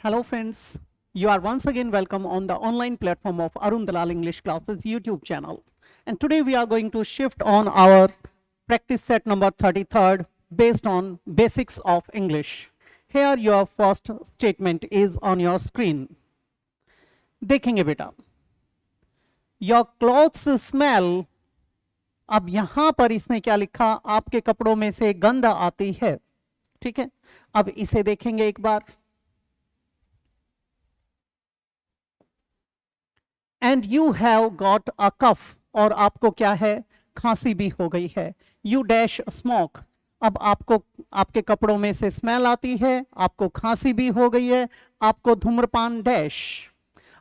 Hello friends, you are once again welcome on the online platform of Arun Dalal English Classes YouTube channel. And today we are going to shift on our practice set number 33rd based on basics of English. Here your first statement is on your screen. देखेंगे बेटा, your clothes smell. अब यहां पर इसने क्या लिखा, आपके कपड़ों में से गंध आती है. ठीक है, अब इसे देखेंगे एक बार. And you have got a cough, और आपको क्या है, खांसी भी हो गई है. यू डैश स्मोक, अब आपको आपके कपड़ों में से स्मेल आती है, आपको खांसी भी हो गई है, आपको धूम्रपान डैश.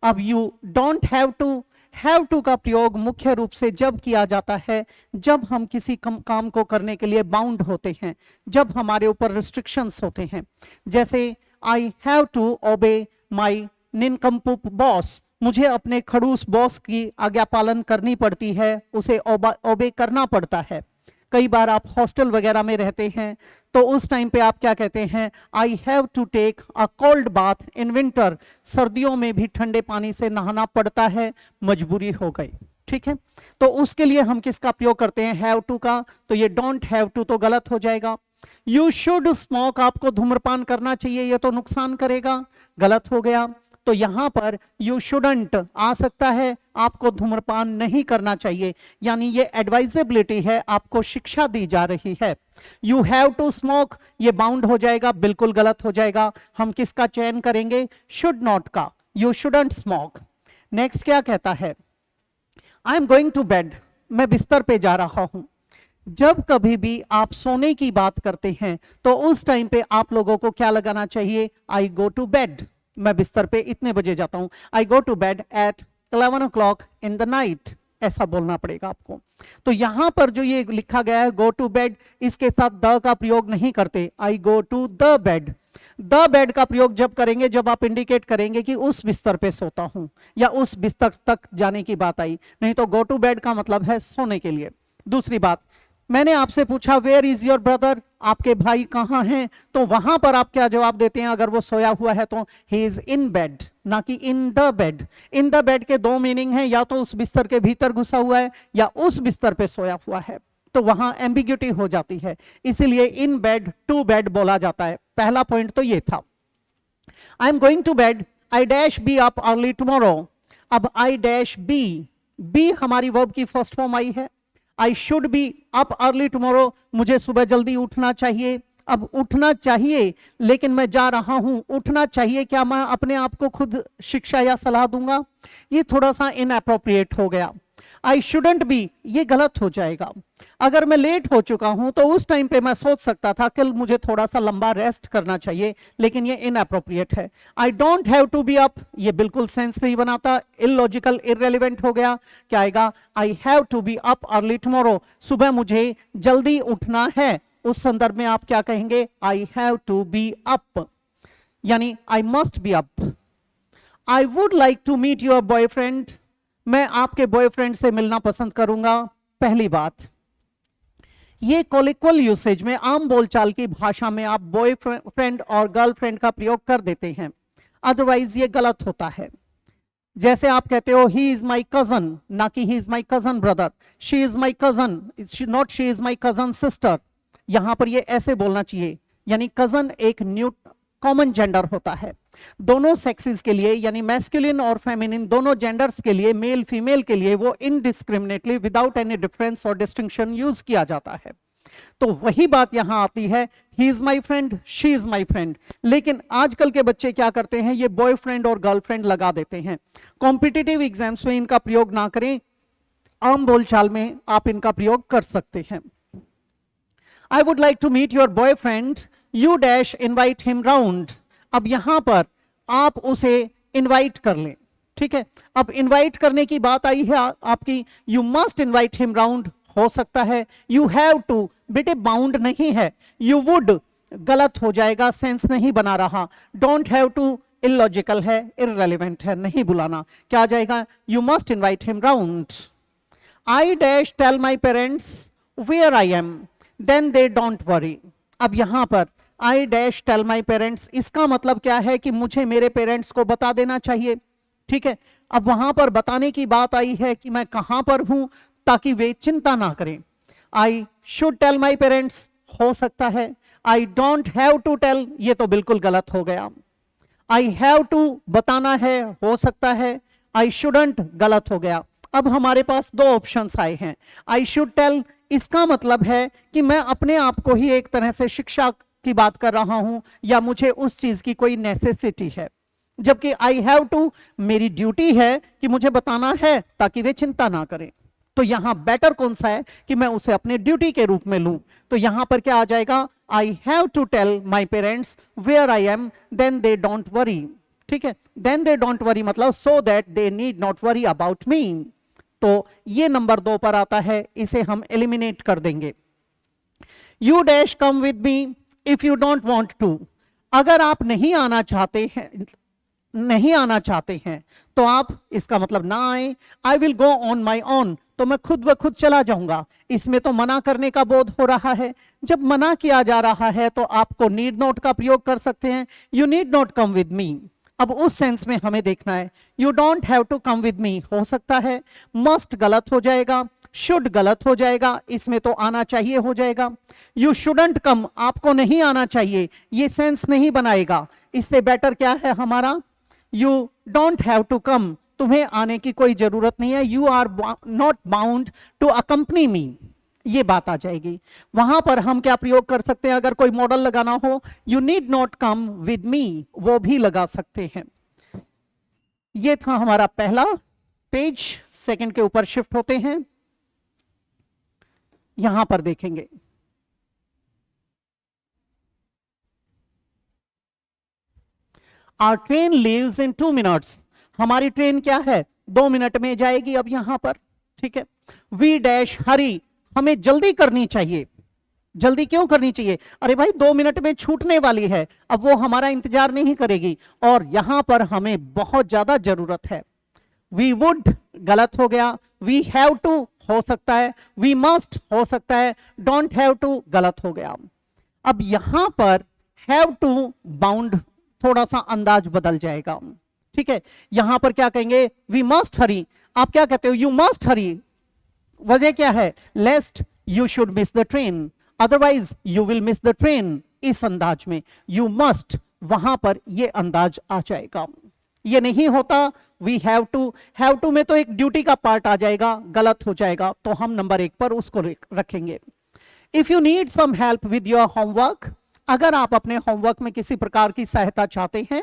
अब यू डोंट हैव टू का प्रयोग मुख्य रूप से जब किया जाता है जब हम किसी काम को करने के लिए बाउंड होते हैं, जब हमारे ऊपर रिस्ट्रिक्शंस होते हैं. जैसे आई have to obey my निनकम्पुप boss, मुझे अपने खड़ूस बॉस की आज्ञा पालन करनी पड़ती है, उसे ओबे करना पड़ता है. कई बार आप हॉस्टल वगैरह में रहते हैं तो उस टाइम पे आप क्या कहते हैं, I have to take a cold bath in winter, सर्दियों में भी ठंडे पानी से नहाना पड़ता है, मजबूरी हो गई. ठीक है, तो उसके लिए हम किसका प्रयोग करते हैं, हैव टू का. तो ये डोंट हैव टू तो गलत हो जाएगा. यू शुड स्मोक, आपको धूम्रपान करना चाहिए, ये तो नुकसान करेगा, गलत हो गया. तो यहां पर यू शुडंट आ सकता है, आपको धूम्रपान नहीं करना चाहिए, यानी ये एडवाइजेबिलिटी है, आपको शिक्षा दी जा रही है. यू हैव टू स्मोक, ये बाउंड हो जाएगा, बिल्कुल गलत हो जाएगा. हम किसका चयन करेंगे, शुड नॉट का. You shouldn't smoke. नेक्स्ट क्या कहता है, I am going to bed, मैं बिस्तर पे जा रहा हूं. जब कभी भी आप सोने की बात करते हैं तो उस टाइम पे आप लोगों को क्या लगाना चाहिए, आई गो टू बेड, मैं बिस्तर पे इतने बजे जाता हूं. I go to bed at 11 o'clock in the night, ऐसा बोलना पड़ेगा आपको. तो यहां पर जो ये लिखा गया है गो टू बेड, इसके साथ द का प्रयोग नहीं करते. I go to the bed. The bed का प्रयोग जब करेंगे जब आप इंडिकेट करेंगे कि उस बिस्तर पे सोता हूं या उस बिस्तर तक जाने की बात आई, नहीं तो गो टू बेड का मतलब है सोने के लिए. दूसरी बात, मैंने आपसे पूछा वेयर इज योर ब्रदर, आपके भाई कहाँ हैं, तो वहां पर आप क्या जवाब देते हैं, अगर वो सोया हुआ है तो ही इज इन बेड, ना कि in the bed. In the bed के दो मीनिंग हैं, या तो उस बिस्तर के भीतर घुसा हुआ है या उस बिस्तर पे सोया हुआ है, तो वहां एम्बिग्यूटी हो जाती है, इसीलिए इन बेड टू बेड बोला जाता है. पहला पॉइंट तो ये था. I am going to bed, I dash be up early tomorrow. अब आई डैश बी हमारी वर्ब की फर्स्ट फॉर्म आई है. I should be up early tomorrow, मुझे सुबह जल्दी उठना चाहिए. अब उठना चाहिए, लेकिन मैं जा रहा हूं, उठना चाहिए, क्या मैं अपने आप को खुद शिक्षा या सलाह दूंगा, ये थोड़ा सा इनअप्रोप्रिएट हो गया. आई शुडंट बी, ये गलत हो जाएगा. अगर मैं लेट हो चुका हूं तो उस टाइम पे मैं सोच सकता था कल मुझे थोड़ा सा लंबा रेस्ट करना चाहिए, लेकिन ये इनअप्रोप्रिएट है. I don't have to be up, ये बिल्कुल सेंस नहीं बनाता, इलॉजिकल, इररेलेवेंट हो गया. क्या आएगा, I have to be up early tomorrow, सुबह मुझे जल्दी उठना है. उस संदर्भ में आप क्या कहेंगे, I have to be up, यानी I must be up. I would like to meet your boyfriend, मैं आपके बॉयफ्रेंड से मिलना पसंद करूंगा. पहली बात, ये कोलिक्वल यूसेज में, आम बोलचाल की भाषा में आप बॉयफ्रेंड और गर्लफ्रेंड का प्रयोग कर देते हैं, अदरवाइज ये गलत होता है. जैसे आप कहते हो ही इज माई कजन, ना कि he is my cousin brother. She is my cousin, not she is my cousin sister. यहां पर ये ऐसे बोलना चाहिए, यानी कजन एक न्यू कॉमन जेंडर होता है. दोनों सेक्सेस के लिए, यानी मैस्कुलिन और फेमिनिन दोनों जेंडर्स के लिए, मेल फीमेल के लिए, वो इनडिस्क्रिमिनेटली विदाउट एनी डिफरेंस और डिस्टिंक्शन यूज किया जाता है. तो वही बात यहां आती है, he is my friend, she is my friend. लेकिन आजकल के बच्चे क्या करते हैं, ये बॉयफ्रेंड और गर्लफ्रेंड लगा देते हैं. कॉम्पिटिटिव एग्जाम्स में इनका प्रयोग ना करें, आम बोलचाल में आप इनका प्रयोग कर सकते हैं. I would like to meet your boyfriend, you dash invite him round. अब यहां पर आप उसे इनवाइट कर लें. ठीक है, अब इनवाइट करने की बात आई है आपकी, you must invite him round हो सकता है. यू हैव टू, बेटे बाउंड नहीं है. यू वुड गलत हो जाएगा, सेंस नहीं बना रहा. डोंट हैव टू इलॉजिकल है, इररेलेवेंट है, नहीं बुलाना. क्या आ जाएगा, you must invite him round. I dash tell my parents where I am, then they don't worry. अब यहां पर I dash tell my parents, इसका मतलब क्या है कि मुझे मेरे पेरेंट्स को बता देना चाहिए। ठीक है, अब वहां पर बताने की बात आई है कि मैं कहां पर हूं ताकि वे चिंता ना करें। I should tell my parents हो सकता है, I don't have to tell ये तो बिल्कुल गलत हो गया। आई हैव टू बताना है, हो सकता है। आई शुडंट गलत हो गया। अब हमारे पास दो ऑप्शंस आए हैं। आई शुड टेल, इसका मतलब है कि मैं अपने आप को ही एक तरह से शिक्षा की बात कर रहा हूं या मुझे उस चीज की कोई नेसेसिटी है, जबकि आई हैव टू मेरी ड्यूटी है कि मुझे बताना है ताकि वे चिंता ना करें। तो यहां बेटर कौन सा है कि मैं उसे अपने ड्यूटी के रूप में लूं। तो यहां पर क्या आ जाएगा, I have to tell my parents where I am then they don't worry. ठीक है, देन दे डोंट वरी मतलब so that they need not worry about me. तो ये नंबर 2 पर आता है, इसे हम एलिमिनेट कर देंगे। You dash come with me if you don't want to, अगर आप नहीं आना चाहते हैं तो आप, इसका मतलब ना आए। I will go on my own, तो मैं खुद ब खुद चला जाऊंगा। इसमें तो मना करने का बोध हो रहा है। जब मना किया जा रहा है तो आपको नीड नॉट का प्रयोग कर सकते हैं, you need not come with me. अब उस सेंस में हमें देखना है, you don't have to come with me हो सकता है, मस्ट गलत हो जाएगा, शुड गलत हो जाएगा, इसमें तो आना चाहिए हो जाएगा। यू शुडंट कम, आपको नहीं आना चाहिए, ये सेंस नहीं बनाएगा। इससे बेटर क्या है हमारा, you don't have to come, तुम्हें आने की कोई जरूरत नहीं है। You are not bound to accompany me, ये बात आ जाएगी। वहां पर हम क्या प्रयोग कर सकते हैं, अगर कोई मॉडल लगाना हो, you need not come with मी, वो भी लगा सकते हैं। ये था हमारा पहला पेज। सेकंड के ऊपर शिफ्ट होते हैं, यहां पर देखेंगे our train leaves in 2 minutes, हमारी ट्रेन क्या है 2 मिनट में जाएगी। अब यहां पर ठीक है, वी डैश हरी, हमें जल्दी करनी चाहिए। जल्दी क्यों करनी चाहिए, अरे भाई 2 मिनट में छूटने वाली है, अब वो हमारा इंतजार नहीं करेगी और यहां पर हमें बहुत ज्यादा जरूरत है। वी वुड गलत हो गया, वी हैव टू हो सकता है, वी मस्ट हो सकता है, डोंट हैव टू गलत हो गया। अब यहां पर हैव टू बाउंड थोड़ा सा अंदाज बदल जाएगा। ठीक है, यहां पर क्या कहेंगे, वी मस्ट हरी, आप क्या कहते हो, यू मस्ट हरी। वजह क्या है, लेस्ट you should miss the train, otherwise you will miss the train. इस अंदाज में यू मस्ट, वहां पर ये अंदाज आ जाएगा। ये नहीं होता वी हैव टू में तो एक ड्यूटी का पार्ट आ जाएगा, गलत हो जाएगा, तो हम नंबर 1 पर उसको रखेंगे। If you need some help with your homework, अगर आप अपने होमवर्क में किसी प्रकार की सहायता चाहते हैं,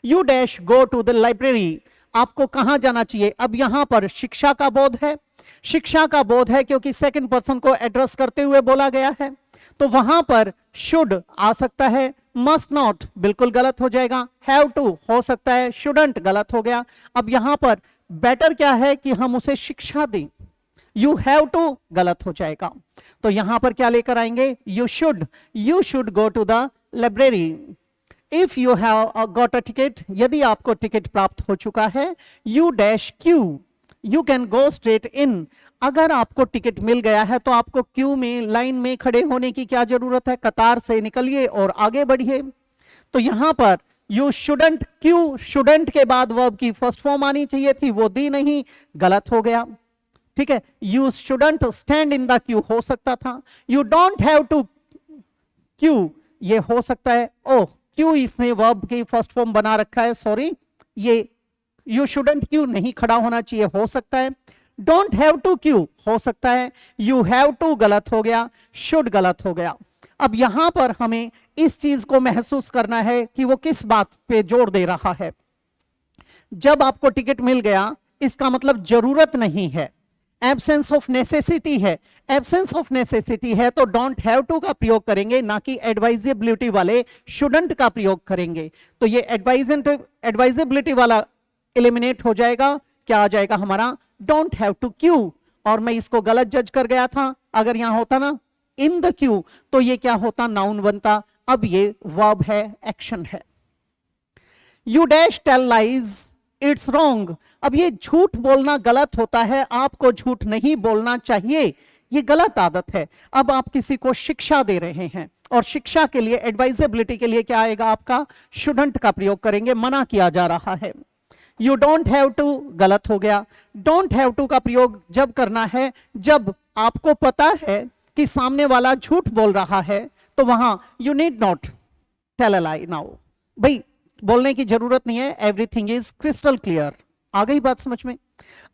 you dash go to the library, आपको कहां जाना चाहिए। अब यहां पर शिक्षा का बोध है, शिक्षा का बोध है क्योंकि सेकंड पर्सन को एड्रेस करते हुए बोला गया है, तो वहां पर शुड आ सकता है, मस्ट नॉट बिल्कुल गलत हो जाएगा, हैव टू हो सकता है, शुडंट गलत हो गया। अब यहां पर बेटर क्या है कि हम उसे शिक्षा दें, यू हैव टू गलत हो जाएगा। तो यहां पर क्या लेकर आएंगे, you should go to the library. If you have got a ticket, यदि आपको टिकट प्राप्त हो चुका है, you dash queue, you can go straight in, अगर आपको टिकट मिल गया है तो आपको क्यू में, लाइन में खड़े होने की क्या जरूरत है, कतार से निकलिए और आगे बढ़िए। तो यहां पर यू शुडंट, क्यू शुडंट के बाद वर्ब की फर्स्ट फॉर्म आनी चाहिए थी, वो दी नहीं, गलत हो गया। ठीक है, you shouldn't stand in the queue हो सकता था, you don't have to queue ये हो सकता है, ओह क्यू इसने वर्ब की फर्स्ट फॉर्म बना रखा है, सॉरी, ये यू शुडंट क्यू नहीं खड़ा होना चाहिए, हो सकता है। डोंट हैव टू क्यू हो सकता है, यू हैव टू गलत हो गया, शुड गलत हो गया। अब यहां पर हमें इस चीज को महसूस करना है कि वो किस बात पे जोर दे रहा है। जब आपको टिकट मिल गया इसका मतलब जरूरत नहीं है, एब्सेंस ऑफ नेसेसिटी है। एब्सेंस ऑफ नेसेसिटी है तो डोंट हैव टू का प्रयोग करेंगे, ना कि एडवाइजेबिलिटी वाले शुडंट का प्रयोग करेंगे। तो ये एडवाइजेबिलिटी वाला एलिमिनेट हो जाएगा, क्या आ जाएगा हमारा, डोंट हैव टू क्यू। और मैं इसको गलत जज कर गया था, अगर यहां होता ना इन द क्यू तो ये क्या होता, नाउन बनता। अब ये वर्ब है, एक्शन है। You dash tell lies it's wrong, अब ये झूठ बोलना गलत होता है, आपको झूठ नहीं बोलना चाहिए, ये गलत आदत है। अब आप किसी को शिक्षा दे रहे हैं, और शिक्षा के लिए, एडवाइजेबिलिटी के लिए क्या आएगा आपका? शुडंट का प्रयोग करेंगे, मना किया जा रहा है। यू डोंट हैव टू, गलत हो गया। डोंट हैव टू का प्रयोग जब करना है जब आपको पता है कि सामने वाला झूठ बोल रहा है, तो वहां you need not tell a lie now, भाई बोलने की जरूरत नहीं है, एवरीथिंग इज क्रिस्टल क्लियर। आ गई बात समझ में?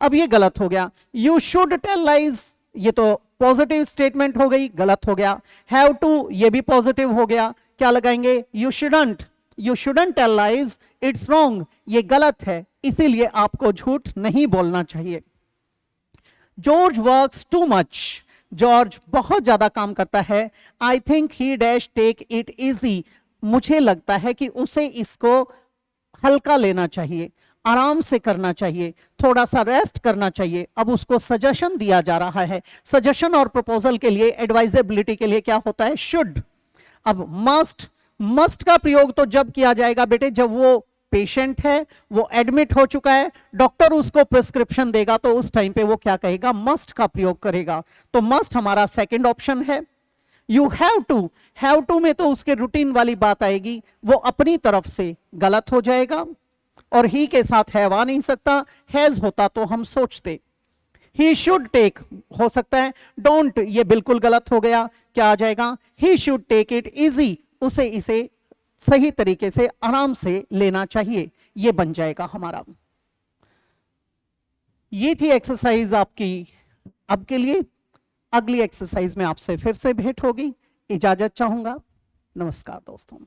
अब ये गलत हो गया। यू शुड टेल लाइज, ये तो पॉजिटिव स्टेटमेंट हो गई, गलत हो गया। हैव टू, ये भी पॉजिटिव हो गया, क्या लगाएंगे? You shouldn't, you shouldn't tell lies, it's wrong, ये गलत है, इसीलिए आपको झूठ नहीं बोलना चाहिए। जॉर्ज वर्क्स टू मच, जॉर्ज बहुत ज्यादा काम करता है। I think he dash take it easy, मुझे लगता है कि उसे इसको हल्का लेना चाहिए, आराम से करना चाहिए, थोड़ा सा रेस्ट करना चाहिए। अब उसको सजेशन दिया जा रहा है। सजेशन और प्रपोजल के लिए, एडवाइजेबिलिटी के लिए क्या होता है? शुड। अब मस्ट, मस्ट का प्रयोग तो जब किया जाएगा बेटे जब वो पेशेंट है, वो एडमिट हो चुका है, डॉक्टर उसको प्रिस्क्रिप्शन देगा, तो उस टाइम पे वो क्या कहेगा? मस्ट का प्रयोग करेगा। तो मस्ट हमारा सेकंड ऑप्शन है। यू हैव टू में तो उसके रूटीन वाली बात आएगी, वो अपनी तरफ से गलत हो जाएगा, और ही के साथ हैव आ नहीं सकता, हैज होता तो हम सोचते। ही शुड टेक हो सकता है, डोंट ये बिल्कुल गलत हो गया, क्या आ जाएगा? He should take it easy, उसे इसे सही तरीके से आराम से लेना चाहिए, ये बन जाएगा हमारा। ये थी एक्सरसाइज आपकी अब के लिए। अगली एक्सरसाइज में आपसे फिर से भेंट होगी। इजाजत चाहूंगा। नमस्कार दोस्तों।